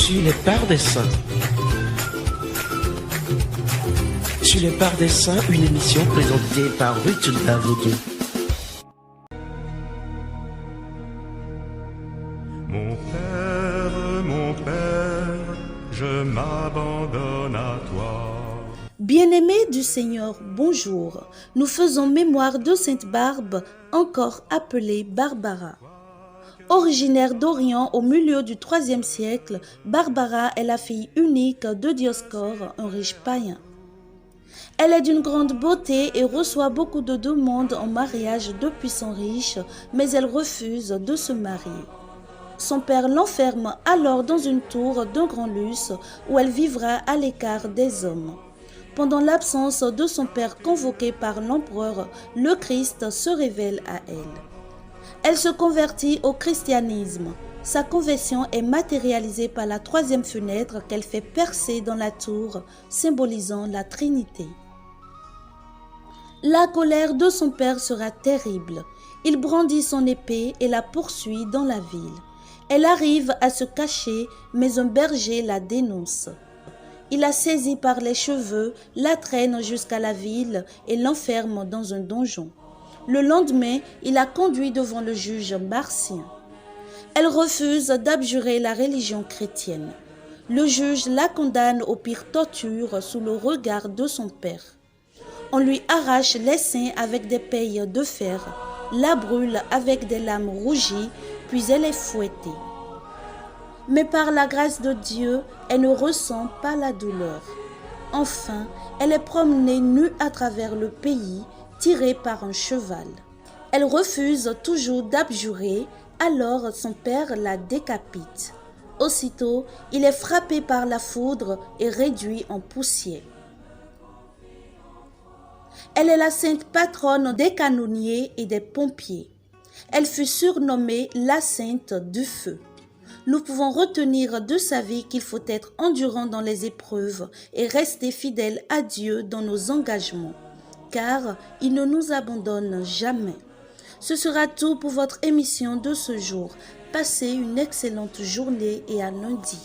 Sur les parts des saints. Sur les parts des saints, une émission présentée par Ruth David. Mon Père, je m'abandonne à toi. Bien-aimés du Seigneur, bonjour. Nous faisons mémoire de Sainte Barbe, encore appelée Barbara. Originaire d'Orient au milieu du IIIe siècle, Barbara est la fille unique de Dioscore, un riche païen. Elle est d'une grande beauté et reçoit beaucoup de demandes en mariage depuis son riche, mais elle refuse de se marier. Son père l'enferme alors dans une tour d'un grand luxe où elle vivra à l'écart des hommes. Pendant l'absence de son père convoqué par l'empereur, le Christ se révèle à elle. Elle se convertit au christianisme. Sa conversion est matérialisée par la troisième fenêtre qu'elle fait percer dans la tour, symbolisant la Trinité. La colère de son père sera terrible. Il brandit son épée et la poursuit dans la ville. Elle arrive à se cacher, mais un berger la dénonce. Il la saisit par les cheveux, la traîne jusqu'à la ville et l'enferme dans un donjon. Le lendemain, il la conduit devant le juge Marcien. Elle refuse d'abjurer la religion chrétienne. Le juge la condamne aux pires tortures sous le regard de son père. On lui arrache les seins avec des pailles de fer, la brûle avec des lames rougies, puis elle est fouettée. Mais par la grâce de Dieu, elle ne ressent pas la douleur. Enfin, elle est promenée nue à travers le pays, tirée par un cheval. Elle refuse toujours d'abjurer, alors son père la décapite. Aussitôt, il est frappé par la foudre et réduit en poussière. Elle est la sainte patronne des canonniers et des pompiers. Elle fut surnommée la sainte du feu. Nous pouvons retenir de sa vie qu'il faut être endurant dans les épreuves et rester fidèle à Dieu dans nos engagements, car il ne nous abandonne jamais. Ce sera tout pour votre émission de ce jour. Passez une excellente journée et à lundi.